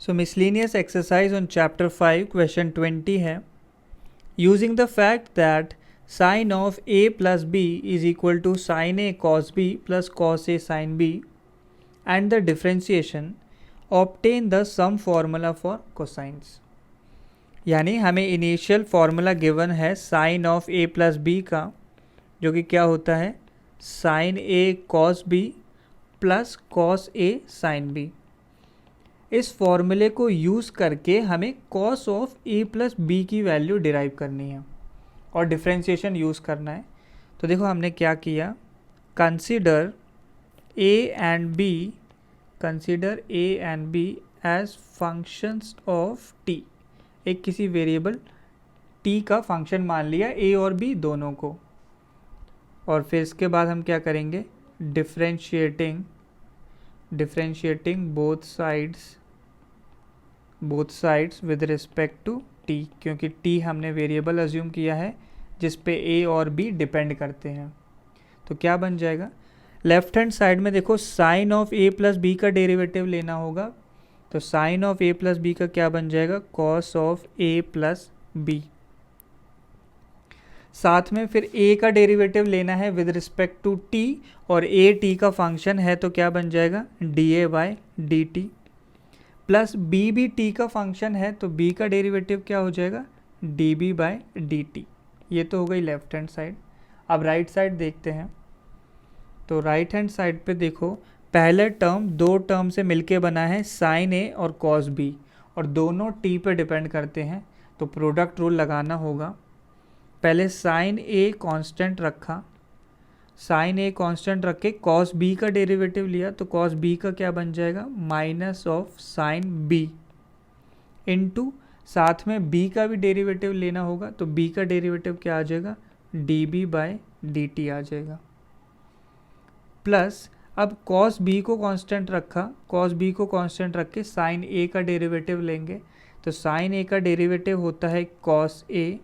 So miscellaneous exercise on chapter 5 question 20 है. Using the fact that sin of a plus b is equal to sin a cos b plus cos a sin b and the differentiation, obtain the sum formula for cosines. यानी हमें initial formula given है sine of A plus B का, जो कि क्या होता है sine A cos B plus cos A sine B. इस फॉर्मूले को यूज़ करके हमें cos of A plus B की वैल्यू डिराइव करनी है और डिफ्रेंशिएशन यूज़ करना है. तो देखो हमने क्या किया, consider A and B as functions of T. एक किसी वेरिएबल टी का फंक्शन मान लिया ए और बी दोनों को, और फिर इसके बाद हम क्या करेंगे, differentiating both sides with respect to T, क्योंकि टी हमने वेरिएबल अज्यूम किया है जिस पे ए और बी डिपेंड करते हैं. तो क्या बन जाएगा, लेफ्ट हैंड साइड में देखो sine of A plus B का डेरिवेटिव लेना होगा. तो sine of A plus B का क्या बन जाएगा, cos of A plus B. साथ में फिर a का डेरिवेटिव लेना है विद रिस्पेक्ट टू t, और a t का फंक्शन है तो क्या बन जाएगा dA by dt, plus b भी t का फंक्शन है तो b का डेरिवेटिव क्या हो जाएगा dB बाय dt. ये तो हो गई लेफ्ट हैंड साइड. अब राइट साइड देखते हैं. तो राइट हैंड साइड पे देखो, पहले टर्म दो टर्म से मिलके बना है साइन a और कॉस b, और दोनों t पे डिपेंड करते हैं, तो प्रोडक्ट रूल लगाना होगा. पहले साइन ए कांस्टेंट रखा, साइन ए कांस्टेंट रख के कॉस बी का डेरिवेटिव लिया, तो कॉस बी का क्या बन जाएगा minus of sine B, into साथ में बी का भी डेरिवेटिव लेना होगा, तो बी का डेरिवेटिव क्या आ जाएगा D B by D T आ जाएगा. प्लस अब कॉस बी को कांस्टेंट रखा, कॉस बी को कांस्टेंट रख के साइन ए का डेरिवेटिव लेंगे, तो साइन ए का डेरिवेटिव होता है कॉस ए,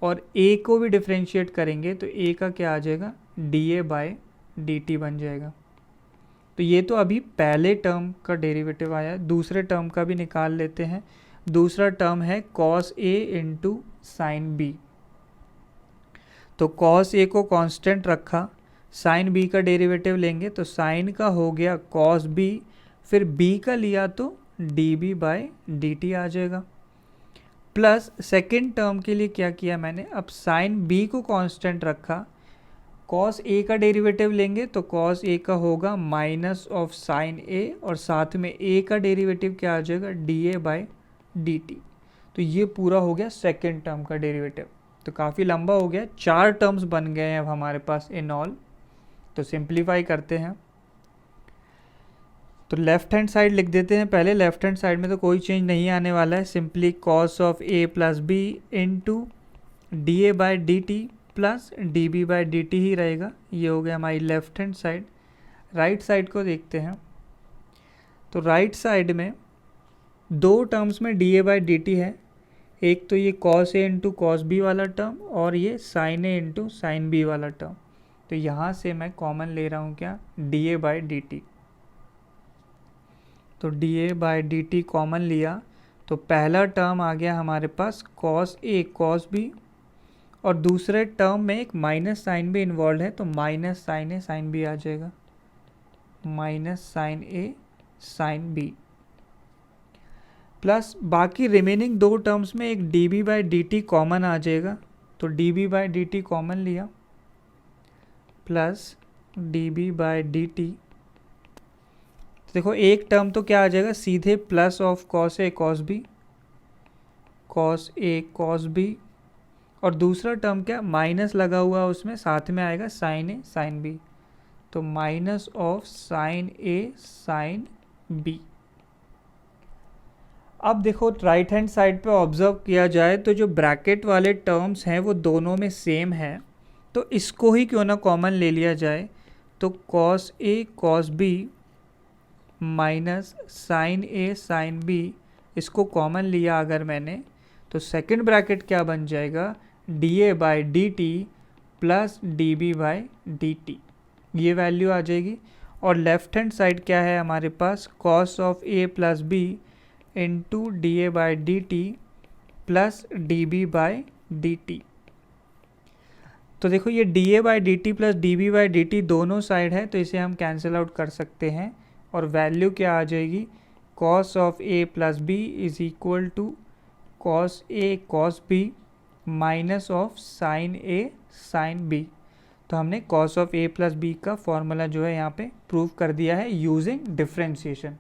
और a को भी डिफ्रेंशिएट करेंगे तो a का क्या आ जाएगा dA बाय dt बन जाएगा. तो ये तो अभी पहले टर्म का डेरिवेटिव आया है. दूसरे टर्म का भी निकाल लेते हैं. दूसरा टर्म है cos a into sine B. तो cos a को कांस्टेंट रखा, साइन b का डेरिवेटिव लेंगे तो साइन का हो गया cos b, फिर b का लिया तो dB बाय dt आ जाएगा. प्लस सेकेंड टर्म के लिए क्या किया मैंने, अब साइन बी को कांस्टेंट रखा, कॉस ए का डेरिवेटिव लेंगे तो कॉस ए का होगा माइनस ऑफ साइन ए, और साथ में ए का डेरिवेटिव क्या आ जाएगा D A by D T. तो ये पूरा हो गया सेकेंड टर्म का डेरिवेटिव. तो काफ़ी लंबा हो गया, 4 टर्म्स बन गए हैं अब हमारे पास इन ऑल. तो सिंप्लीफाई करते हैं. तो लेफ्ट हैंड साइड लिख देते हैं पहले. लेफ्ट हैंड साइड में तो कोई चेंज नहीं आने वाला है, simply cos of A plus B into D A by D T plus D B by D T ही रहेगा. ये हो गया हमारी left hand side. Right side को देखते हैं. तो राइट साइड में दो टर्म्स में D A by D T है. एक तो ये cos A into cos B वाला टर्म, और ये sine A into sine B वाला टर्म. तो यहाँ से मैं कॉमन ले रहा हूँ क्या D A by D T. तो D A by D T common लिया तो पहला टर्म आ गया हमारे पास कॉस ए कॉस बी, और दूसरे टर्म में एक माइनस साइन भी इन्वॉल्व है, तो minus sine A sine B आ जाएगा, minus sine A sine B. Plus बाकी रिमेनिंग दो टर्म्स में एक D B by D T common आ जाएगा, तो D B by D T common लिया, plus D B by D T. देखो एक टर्म तो क्या आ जाएगा सीधे plus of cos A cos B, cos A cos B, और दूसरा टर्म क्या माइनस लगा हुआ उसमें साथ में आएगा साइन ए साइन बी, तो minus of sine A sine B. अब देखो राइट हैंड साइड पे ऑब्जर्व किया जाए तो जो ब्रैकेट वाले टर्म्स हैं वो दोनों में सेम है, तो इसको ही क्यों ना कॉमन ले लिया जाए. तो cos A cos B minus sine A sine B, इसको कॉमन लिया अगर मैंने, तो सेकंड ब्रैकेट क्या बन जाएगा D A by D T plus D B by D T. ये वैल्यू आ जाएगी. और लेफ्ट हैंड साइड क्या है हमारे पास, cos of A plus B into D A by D T plus D B by D T. तो देखो ये D A by D T plus D B by D T दोनों side है, तो इसे हम कैंसिल आउट कर सकते हैं और वैल्यू क्या आ जाएगी, cos of A plus B is equal to cos A cos B minus of sine A sine B. तो हमने cos of A plus B का फॉर्मूला जो है यहाँ पे प्रूव कर दिया है यूजिंग डिफरेंशिएशन।